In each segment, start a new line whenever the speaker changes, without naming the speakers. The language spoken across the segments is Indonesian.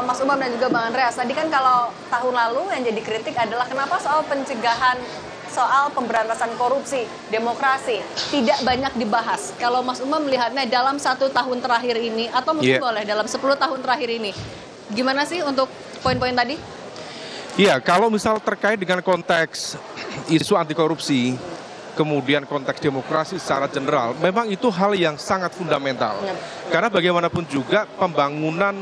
Mas Umam dan juga Bang Andreas. Tadi kan kalau tahun lalu yang jadi kritik adalah kenapa soal pencegahan, soal pemberantasan korupsi, demokrasi tidak banyak dibahas. Kalau Mas Umam melihatnya dalam 1 tahun terakhir ini, atau mungkin boleh dalam 10 tahun terakhir ini, gimana sih untuk poin-poin tadi?
Iya, kalau misal terkait dengan konteks isu anti korupsi, kemudian konteks demokrasi secara general, memang itu hal yang sangat fundamental. Karena bagaimanapun juga pembangunan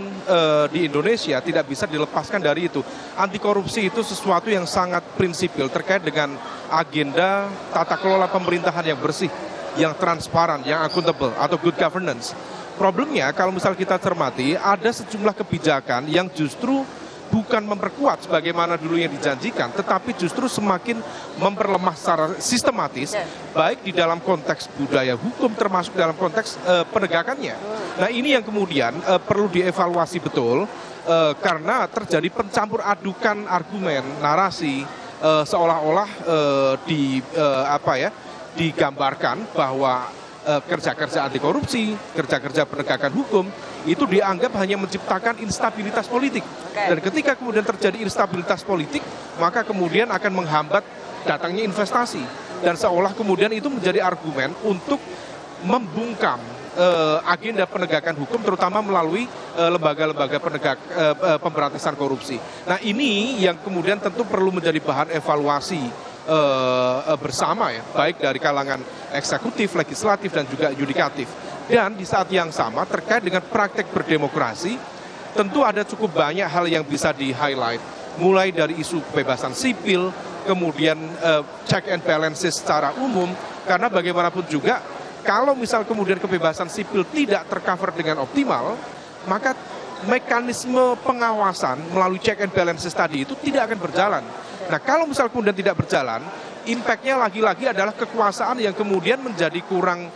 di Indonesia tidak bisa dilepaskan dari itu. Anti korupsi itu sesuatu yang sangat prinsipil terkait dengan agenda tata kelola pemerintahan yang bersih, yang transparan, yang akuntabel atau good governance. Problemnya kalau misal kita cermati, ada sejumlah kebijakan yang justru bukan memperkuat sebagaimana dulu yang dijanjikan, tetapi justru semakin memperlemah secara sistematis, baik di dalam konteks budaya hukum termasuk dalam konteks penegakannya. Nah ini yang kemudian perlu dievaluasi betul, karena terjadi pencampur adukan argumen, narasi, seolah-olah digambarkan bahwa kerja-kerja anti korupsi, kerja-kerja penegakan hukum itu dianggap hanya menciptakan instabilitas politik. Dan ketika kemudian terjadi instabilitas politik, maka kemudian akan menghambat datangnya investasi. Dan seolah kemudian itu menjadi argumen untuk membungkam agenda penegakan hukum, terutama melalui lembaga-lembaga pemberantasan korupsi. Nah ini yang kemudian tentu perlu menjadi bahan evaluasi bersama ya, baik dari kalangan eksekutif, legislatif dan juga yudikatif. Dan di saat yang sama terkait dengan praktek berdemokrasi, tentu ada cukup banyak hal yang bisa di-highlight, mulai dari isu kebebasan sipil, kemudian check and balances secara umum, karena bagaimanapun juga kalau misal kemudian kebebasan sipil tidak tercover dengan optimal, maka mekanisme pengawasan melalui check and balances tadi itu tidak akan berjalan. Nah kalau misal kemudian tidak berjalan, impact-nya lagi-lagi adalah kekuasaan yang kemudian menjadi kurang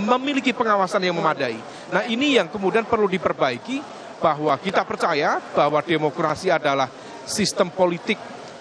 memiliki pengawasan yang memadai. Nah ini yang kemudian perlu diperbaiki, bahwa kita percaya bahwa demokrasi adalah sistem politik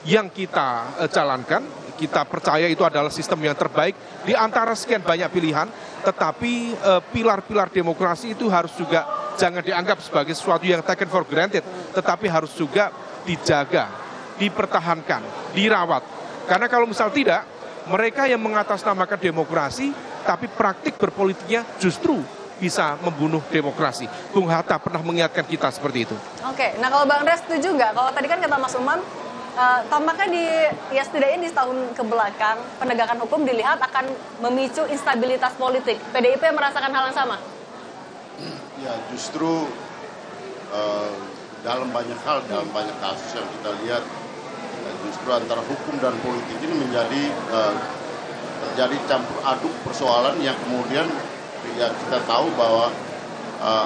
yang kita jalankan. Kita percaya itu adalah sistem yang terbaik di antara sekian banyak pilihan, tetapi pilar-pilar demokrasi itu harus juga jangan dianggap sebagai sesuatu yang taken for granted, tetapi harus juga dijaga, dipertahankan, dirawat. Karena kalau misal tidak, mereka yang mengatasnamakan demokrasi, tapi praktik berpolitiknya justru bisa membunuh demokrasi. Bung Hatta pernah mengingatkan kita seperti itu.
Oke, nah kalau Bang Andreas setuju nggak? Kalau tadi kan kata Mas Umam, tampaknya setidaknya di setahun kebelakang penegakan hukum dilihat akan memicu instabilitas politik. PDIP merasakan hal yang sama?
Ya justru dalam banyak hal, dalam banyak kasus yang kita lihat, justru antara hukum dan politik ini menjadi terjadi campur aduk persoalan yang kemudian ya kita tahu bahwa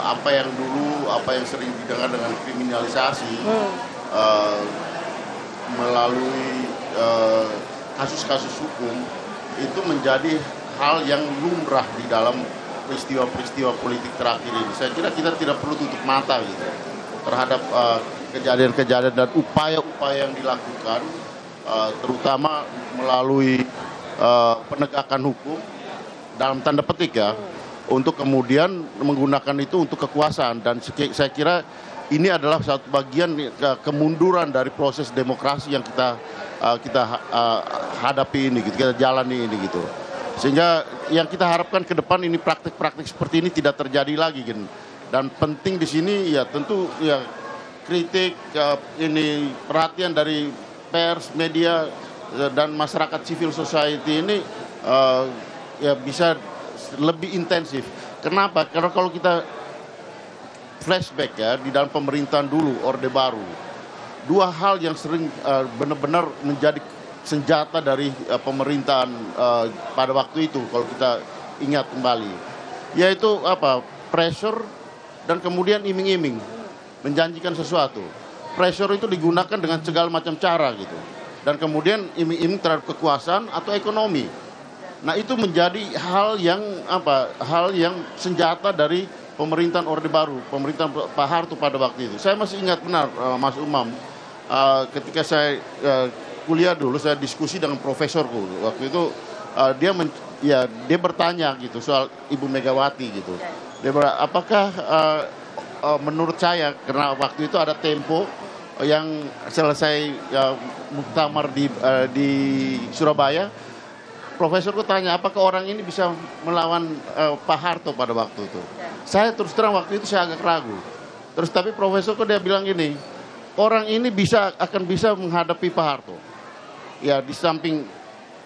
apa yang sering didengar dengan kriminalisasi melalui kasus-kasus hukum itu menjadi hal yang lumrah di dalam peristiwa-peristiwa politik terakhir ini. Saya kira kita tidak perlu tutup mata gitu terhadap kejadian-kejadian dan upaya-upaya yang dilakukan, terutama melalui penegakan hukum dalam tanda petik ya, untuk kemudian menggunakan itu untuk kekuasaan. Dan saya kira ini adalah satu bagian kemunduran dari proses demokrasi yang kita hadapi ini, gitu, kita jalani ini gitu. Sehingga yang kita harapkan ke depan ini praktik-praktik seperti ini tidak terjadi lagi gitu. Dan penting di sini ya tentu ya kritik, ini perhatian dari pers, media dan masyarakat civil society ini ya bisa lebih intensif. Kenapa? Karena kalau kita flashback ya di dalam pemerintahan dulu Orde Baru, dua hal yang sering benar-benar menjadi senjata dari pemerintahan pada waktu itu kalau kita ingat kembali, yaitu pressure dan kemudian iming-iming menjanjikan sesuatu. Pressure itu digunakan dengan segala macam cara gitu, dan kemudian iming-iming terhadap kekuasaan atau ekonomi. Nah itu menjadi hal yang senjata dari pemerintahan Orde Baru, pemerintahan Pak Harto pada waktu itu. Saya masih ingat benar Mas Umam, ketika saya kuliah dulu, saya diskusi dengan profesorku waktu itu, dia bertanya gitu soal Ibu Megawati gitu. Dia apakah menurut saya karena waktu itu ada Tempo yang selesai muktamar di Surabaya, profesorku tanya apakah orang ini bisa melawan Pak Harto pada waktu itu. Saya terus terang waktu itu saya agak ragu. Terus tapi profesorku dia bilang gini, orang ini akan bisa menghadapi Pak Harto. Ya di samping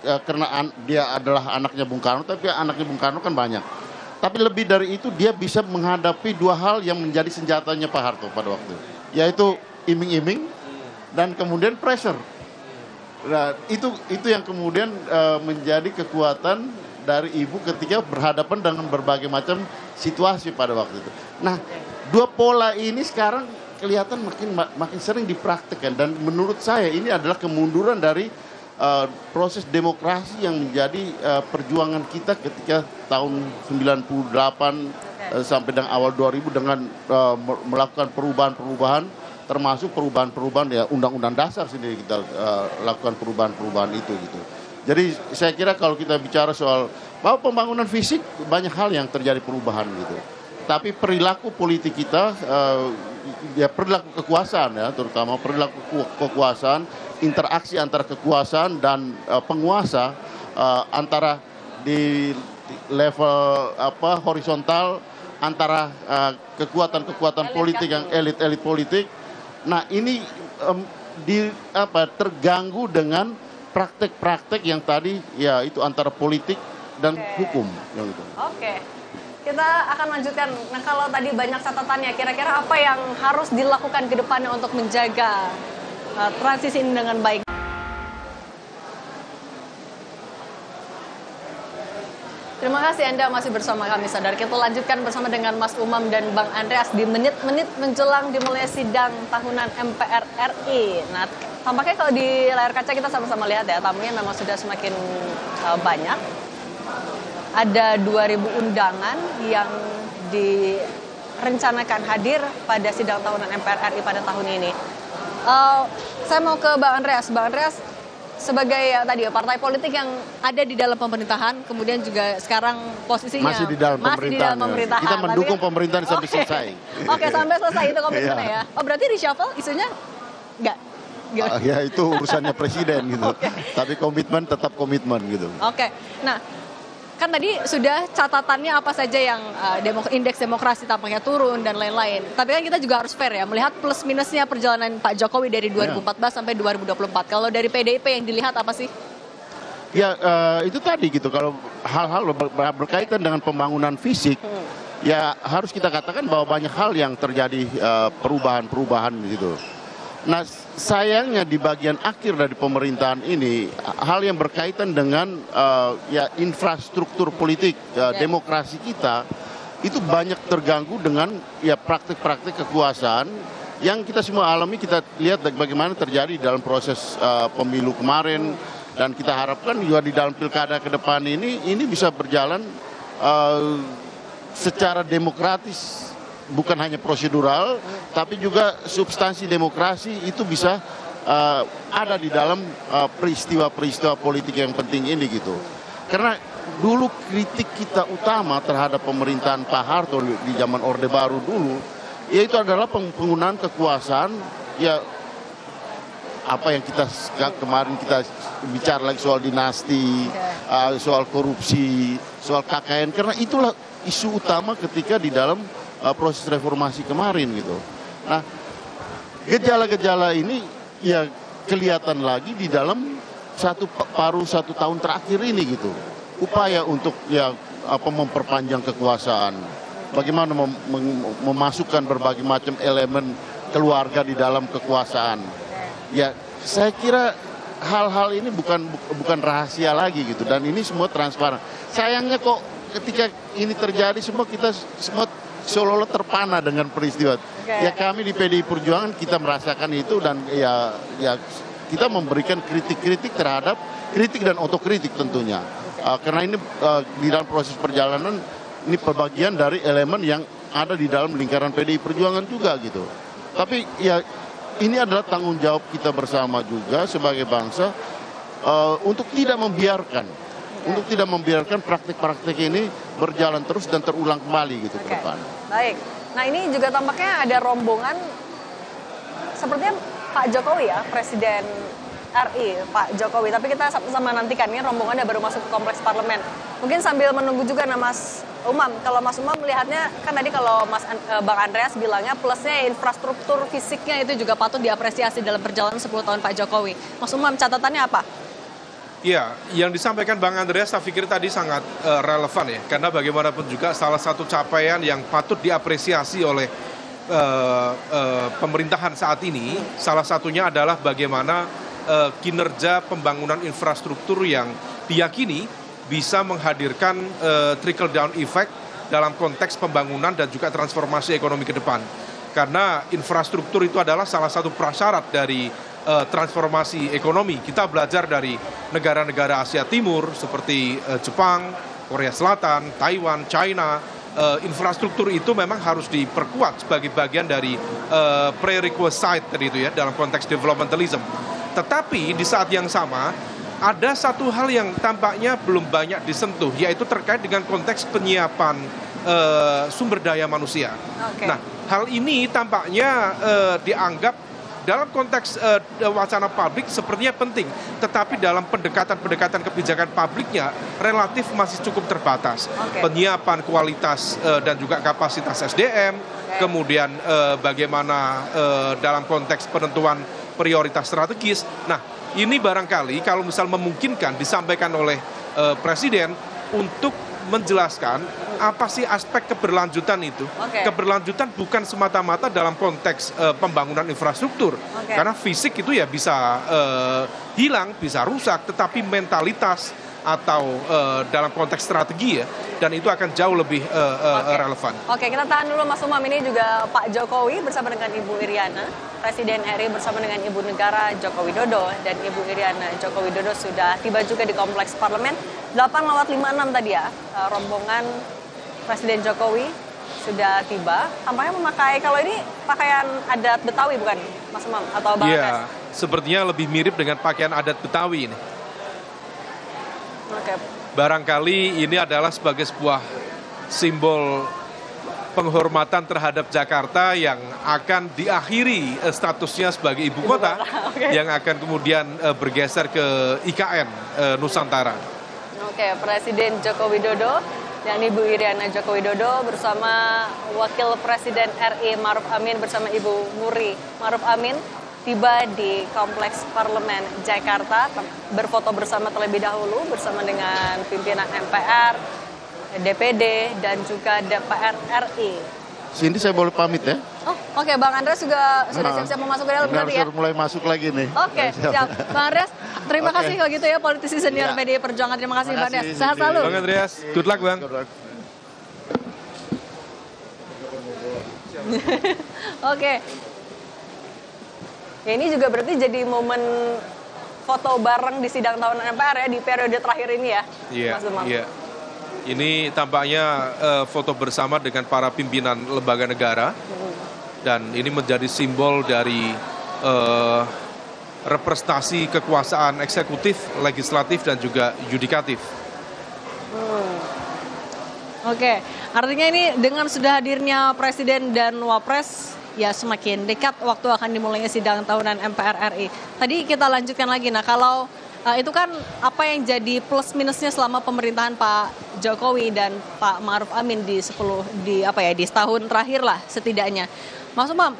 karena dia adalah anaknya Bung Karno, tapi anaknya Bung Karno kan banyak. Tapi lebih dari itu dia bisa menghadapi dua hal yang menjadi senjatanya Pak Harto pada waktu itu, yaitu iming-iming dan kemudian pressure. Nah, itu yang kemudian menjadi kekuatan dari ibu ketika berhadapan dengan berbagai macam situasi pada waktu itu. Nah, dua pola ini sekarang kelihatan makin sering dipraktikkan dan menurut saya ini adalah kemunduran dari proses demokrasi yang menjadi perjuangan kita ketika tahun 98 sampai dengan awal 2000 dengan melakukan perubahan-perubahan, termasuk perubahan-perubahan ya undang-undang dasar sendiri kita lakukan perubahan-perubahan itu gitu. Jadi saya kira kalau kita bicara soal bahwa pembangunan fisik banyak hal yang terjadi perubahan gitu. Tapi perilaku politik kita ya perilaku kekuasaan ya, terutama perilaku kekuasaan, interaksi antara kekuasaan dan penguasa antara di level horizontal antara kekuatan-kekuatan politik yang elit-elit politik. Nah, ini terganggu dengan praktek-praktek yang tadi ya itu antara politik dan hukum yang itu.
Oke. Kita akan lanjutkan. Nah, kalau tadi banyak catatannya, kira-kira apa yang harus dilakukan ke depannya untuk menjaga transisi ini dengan baik? Terima kasih Anda masih bersama kami, Saudara. Kita lanjutkan bersama dengan Mas Umam dan Bang Andreas di menit-menit menjelang dimulai sidang tahunan MPR RI. Nah, tampaknya kalau di layar kaca kita sama-sama lihat ya, tamunya memang sudah semakin banyak. Ada 2.000 undangan yang direncanakan hadir pada sidang tahunan MPR RI pada tahun ini. Saya mau ke Bang Andreas. Bang Andreas, sebagai tadi partai politik yang ada di dalam pemerintahan, kemudian juga sekarang posisinya
masih di dalam pemerintahan. Kita mendukung pemerintahan sampai selesai.
Oke, sampai selesai itu komitmennya ya. Oh, berarti reshuffle isunya enggak?
Ya itu urusannya presiden gitu. Tapi komitmen tetap komitmen gitu.
Oke. Nah, kan tadi sudah catatannya apa saja yang indeks demokrasi tampaknya turun dan lain-lain. Tapi kan kita juga harus fair ya, melihat plus minusnya perjalanan Pak Jokowi dari 2014 sampai 2024. Kalau dari PDIP yang dilihat apa sih?
Ya itu tadi gitu, kalau hal-hal berkaitan dengan pembangunan fisik, ya harus kita katakan bahwa banyak hal yang terjadi perubahan-perubahan gitu. Nah, sayangnya di bagian akhir dari pemerintahan ini hal yang berkaitan dengan ya infrastruktur politik demokrasi kita itu banyak terganggu dengan ya praktik-praktik kekuasaan yang kita semua alami. Kita lihat bagaimana terjadi dalam proses pemilu kemarin, dan kita harapkan juga di dalam pilkada ke depan ini bisa berjalan secara demokratis. Bukan hanya prosedural, tapi juga substansi demokrasi itu bisa ada di dalam peristiwa-peristiwa politik yang penting ini gitu. Karena dulu kritik kita utama terhadap pemerintahan Pak Harto di zaman Orde Baru dulu, yaitu adalah penggunaan kekuasaan, ya apa yang kemarin kita bicara lagi soal dinasti, soal korupsi, soal KKN, karena itulah isu utama ketika di dalam proses reformasi kemarin gitu. Nah, gejala-gejala ini ya kelihatan lagi di dalam satu tahun terakhir ini gitu. Upaya untuk ya memperpanjang kekuasaan, bagaimana memasukkan berbagai macam elemen keluarga di dalam kekuasaan. Ya, saya kira hal-hal ini bukan rahasia lagi gitu, dan ini semua transparan. Sayangnya kok ketika ini terjadi kita semua seolah-olah terpana dengan peristiwa. Ya kami di PDI Perjuangan kita merasakan itu, dan ya kita memberikan kritik-kritik terhadap kritik dan otokritik tentunya. Karena ini di dalam proses perjalanan ini perbagian dari elemen yang ada di dalam lingkaran PDI Perjuangan juga gitu. Tapi ya ini adalah tanggung jawab kita bersama juga sebagai bangsa untuk tidak membiarkan praktik-praktik ini berjalan terus dan terulang kembali gitu ke depan.
Baik, Nah ini juga tampaknya ada rombongan, sepertinya Pak Jokowi ya, Presiden RI, Pak Jokowi. Tapi kita sama nantikan, ini rombongannya baru masuk ke kompleks parlemen. Mungkin sambil menunggu juga Mas Umam, kalau Mas Umam melihatnya, kan tadi kalau Bang Andreas bilangnya plusnya infrastruktur fisiknya itu juga patut diapresiasi dalam perjalanan 10 tahun Pak Jokowi. Mas Umam, catatannya apa?
Ya, yang disampaikan Bang Andreas saya pikir tadi sangat relevan ya, karena bagaimanapun juga salah satu capaian yang patut diapresiasi oleh pemerintahan saat ini, salah satunya adalah bagaimana kinerja pembangunan infrastruktur yang diyakini bisa menghadirkan trickle down effect dalam konteks pembangunan dan juga transformasi ekonomi ke depan. Karena infrastruktur itu adalah salah satu prasyarat dari transformasi ekonomi. Kita belajar dari negara-negara Asia Timur seperti Jepang, Korea Selatan, Taiwan, China. Infrastruktur itu memang harus diperkuat sebagai bagian dari prerequisite tadi itu ya dalam konteks developmentalism. Tetapi di saat yang sama ada satu hal yang tampaknya belum banyak disentuh, yaitu terkait dengan konteks penyiapan sumber daya manusia. Okay. Nah, hal ini tampaknya dianggap dalam konteks wacana publik sepertinya penting, tetapi dalam pendekatan kebijakan publiknya relatif masih cukup terbatas. Okay. Penyiapan kualitas dan juga kapasitas SDM, kemudian bagaimana dalam konteks penentuan prioritas strategis. Nah, ini barangkali kalau misal memungkinkan disampaikan oleh Presiden untuk menjelaskan apa sih aspek keberlanjutan itu. Okay. Keberlanjutan bukan semata-mata dalam konteks pembangunan infrastruktur. Okay. Karena fisik itu ya bisa hilang, bisa rusak, tetapi mentalitas atau dalam konteks strategi ya, dan itu akan jauh lebih relevan. Oke,
kita tahan dulu Mas Umam. Ini juga Pak Jokowi bersama dengan Ibu Iriana, Presiden RI bersama dengan Ibu Negara Joko Widodo, dan Ibu Iriana Joko Widodo sudah tiba juga di kompleks parlemen. 8:56 tadi ya, rombongan Presiden Jokowi sudah tiba. Tampaknya memakai, kalau ini pakaian adat Betawi bukan Mas Umam atau Bang Andreas?
Iya, sepertinya lebih mirip dengan pakaian adat Betawi ini.
Okay.
Barangkali ini adalah sebagai sebuah simbol penghormatan terhadap Jakarta yang akan diakhiri statusnya sebagai ibu kota. Okay. Yang akan kemudian bergeser ke IKN Nusantara.
Oke, Presiden Joko Widodo dan Ibu Iriana Joko Widodo bersama Wakil Presiden RI Maruf Amin bersama Ibu Muri Maruf Amin tiba di Kompleks Parlemen Jakarta, berfoto bersama terlebih dahulu bersama dengan pimpinan MPR, DPD, dan juga DPR RI.
Cindy, saya boleh pamit ya?
Oh, oke. Bang Andreas juga sudah siap-siap mau masuk ke dalam berarti ya?
Sudah mulai masuk lagi nih.
Oke, siap. Bang Andreas, terima kasih kalau gitu ya, politisi senior PDI Perjuangan. Terima kasih Bang Andreas. Sehat selalu.
Bang Andreas, good luck Bang.
Oke. Ya, ini juga berarti jadi momen foto bareng di sidang tahunan MPR ya di periode terakhir ini ya, Mas Umam.
Iya. Ini tampaknya foto bersama dengan para pimpinan lembaga negara, dan ini menjadi simbol dari representasi kekuasaan eksekutif, legislatif, dan juga yudikatif.
Oke, artinya ini dengan sudah hadirnya Presiden dan Wapres, ya semakin dekat waktu akan dimulainya sidang tahunan MPR RI. Tadi kita lanjutkan lagi, nah kalau itu kan apa yang jadi plus minusnya selama pemerintahan Pak Jokowi dan Pak Maruf Amin di setahun terakhir lah setidaknya. Mas Umam,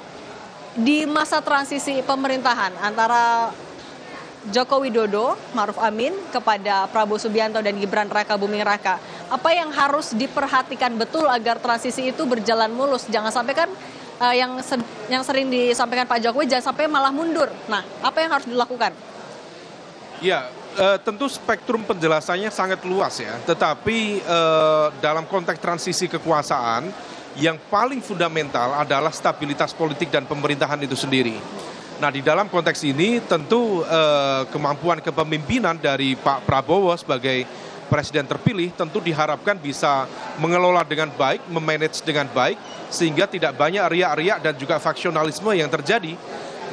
di masa transisi pemerintahan antara Joko Widodo, Maruf Amin kepada Prabowo Subianto dan Gibran Raka Buming Raka, apa yang harus diperhatikan betul agar transisi itu berjalan mulus? Jangan sampai kan yang sering disampaikan Pak Jokowi jangan sampai malah mundur. Nah, apa yang harus dilakukan?
Ya, tentu spektrum penjelasannya sangat luas ya. Tetapi dalam konteks transisi kekuasaan, yang paling fundamental adalah stabilitas politik dan pemerintahan itu sendiri. Nah, di dalam konteks ini tentu kemampuan kepemimpinan dari Pak Prabowo sebagai Presiden terpilih tentu diharapkan bisa mengelola dengan baik, memanage dengan baik, sehingga tidak banyak riak-riak dan juga faksionalisme yang terjadi.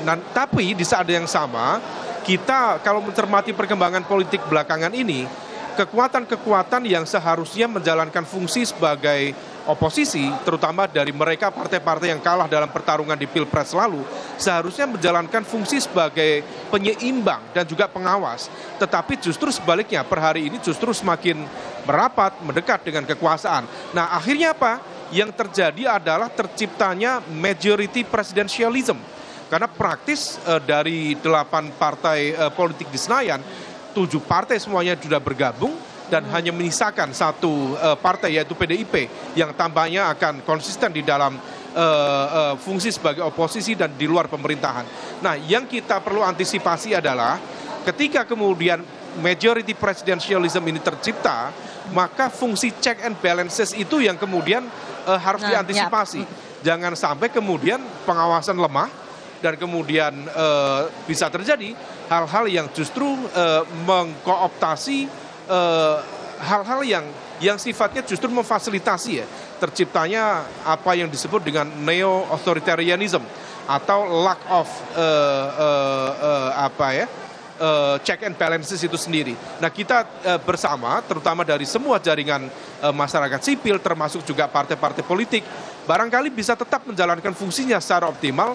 Nah, tapi di saat yang sama, kita kalau mencermati perkembangan politik belakangan ini, kekuatan-kekuatan yang seharusnya menjalankan fungsi sebagai oposisi, terutama dari mereka partai-partai yang kalah dalam pertarungan di Pilpres lalu, seharusnya menjalankan fungsi sebagai penyeimbang dan juga pengawas. Tetapi justru sebaliknya, per hari ini justru semakin merapat, mendekat dengan kekuasaan. Nah, akhirnya apa? Yang terjadi adalah terciptanya majority presidentialism. Karena praktis dari 8 partai politik di Senayan, 7 partai semuanya sudah bergabung, dan hanya menyisakan satu partai yaitu PDIP yang tampaknya akan konsisten di dalam fungsi sebagai oposisi dan di luar pemerintahan. Nah, yang kita perlu antisipasi adalah ketika kemudian majority presidentialism ini tercipta, maka fungsi check and balances itu yang kemudian harus diantisipasi. Jangan sampai kemudian pengawasan lemah dan kemudian bisa terjadi hal-hal yang justru mengkooptasi hal-hal yang sifatnya justru memfasilitasi ya terciptanya apa yang disebut dengan neo-authoritarianism atau lack of check and balances itu sendiri. Nah, kita bersama terutama dari semua jaringan masyarakat sipil termasuk juga partai-partai politik barangkali bisa tetap menjalankan fungsinya secara optimal,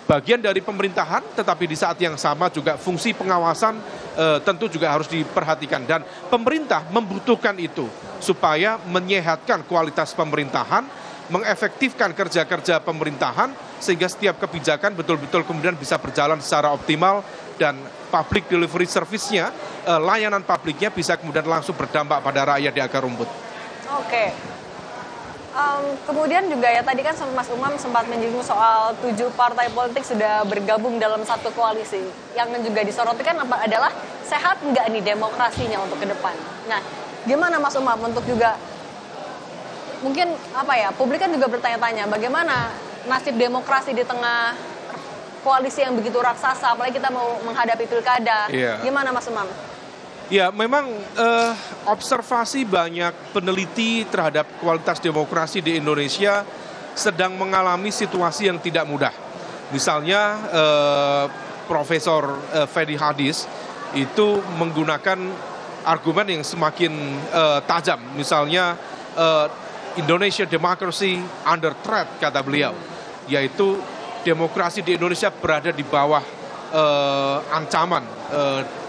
bagian dari pemerintahan, tetapi di saat yang sama juga fungsi pengawasan tentu juga harus diperhatikan. Dan pemerintah membutuhkan itu supaya menyehatkan kualitas pemerintahan, mengefektifkan kerja-kerja pemerintahan, sehingga setiap kebijakan betul-betul kemudian bisa berjalan secara optimal dan public delivery service-nya, layanan publiknya bisa kemudian langsung berdampak pada rakyat di akar rumput.
Oke. Kemudian juga ya tadi kan Mas Umam sempat menyinggung soal 7 partai politik sudah bergabung dalam satu koalisi. Yang juga disorotkan adalah sehat nggak nih demokrasinya untuk ke depan. Nah, gimana Mas Umam untuk juga mungkin publik kan juga bertanya-tanya bagaimana nasib demokrasi di tengah koalisi yang begitu raksasa, apalagi kita mau menghadapi pilkada. Gimana Mas Umam?
Ya, memang observasi banyak peneliti terhadap kualitas demokrasi di Indonesia sedang mengalami situasi yang tidak mudah. Misalnya Profesor Fedi Hadis itu menggunakan argumen yang semakin tajam. Misalnya Indonesia democracy under threat, kata beliau. Yaitu demokrasi di Indonesia berada di bawah ancaman.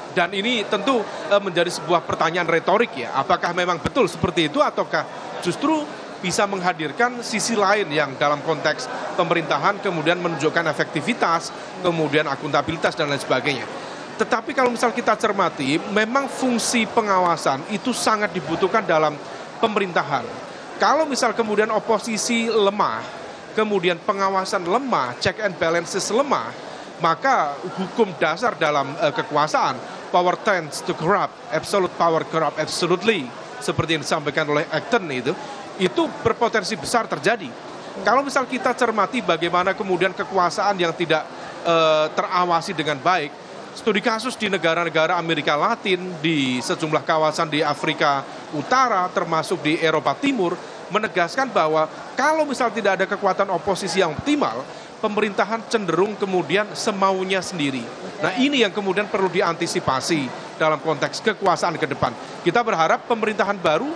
Dan ini tentu menjadi sebuah pertanyaan retorik ya. Apakah memang betul seperti itu ataukah justru bisa menghadirkan sisi lain yang dalam konteks pemerintahan kemudian menunjukkan efektivitas, kemudian akuntabilitas dan lain sebagainya. Tetapi kalau misal kita cermati, memang fungsi pengawasan itu sangat dibutuhkan dalam pemerintahan. Kalau misal kemudian oposisi lemah, kemudian pengawasan lemah, check and balances lemah, maka hukum dasar dalam kekuasaan, power tends to corrupt, absolute power corrupt absolutely, seperti yang disampaikan oleh Acton itu berpotensi besar terjadi. Kalau misal kita cermati bagaimana kemudian kekuasaan yang tidak terawasi dengan baik, studi kasus di negara-negara Amerika Latin, di sejumlah kawasan di Afrika Utara, termasuk di Eropa Timur, menegaskan bahwa kalau misal tidak ada kekuatan oposisi yang optimal, pemerintahan cenderung kemudian semaunya sendiri. Nah, ini yang kemudian perlu diantisipasi dalam konteks kekuasaan ke depan. Kita berharap pemerintahan baru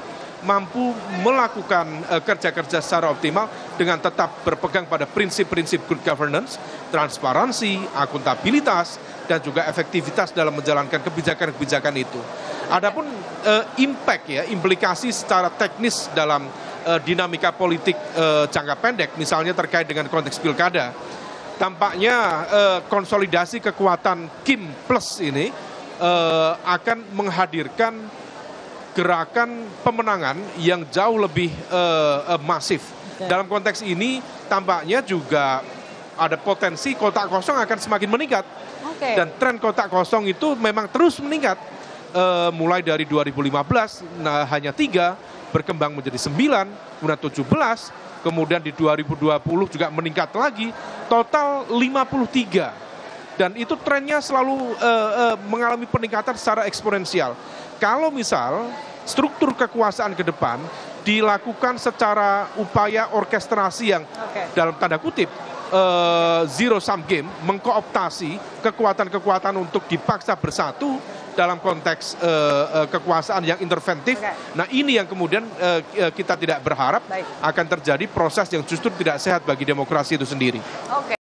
mampu melakukan kerja-kerja secara optimal dengan tetap berpegang pada prinsip-prinsip good governance, transparansi, akuntabilitas, dan juga efektivitas dalam menjalankan kebijakan-kebijakan itu. Adapun implikasi secara teknis dalam dinamika politik jangka pendek, misalnya terkait dengan konteks pilkada, tampaknya konsolidasi kekuatan Kim Plus ini akan menghadirkan gerakan pemenangan yang jauh lebih masif. Dalam konteks ini tampaknya juga ada potensi kotak kosong akan semakin meningkat. Dan tren kotak kosong itu memang terus meningkat. Mulai dari 2015 hanya 3, berkembang menjadi 9, kemudian 17, kemudian di 2020 juga meningkat lagi, total 53. Dan itu trennya selalu mengalami peningkatan secara eksponensial. Kalau misal struktur kekuasaan ke depan dilakukan secara upaya orkestrasi yang dalam tanda kutip zero sum game, mengkooptasi kekuatan-kekuatan untuk dipaksa bersatu dalam konteks kekuasaan yang interventif. Nah ini yang kemudian kita tidak berharap akan terjadi proses yang justru tidak sehat bagi demokrasi itu sendiri.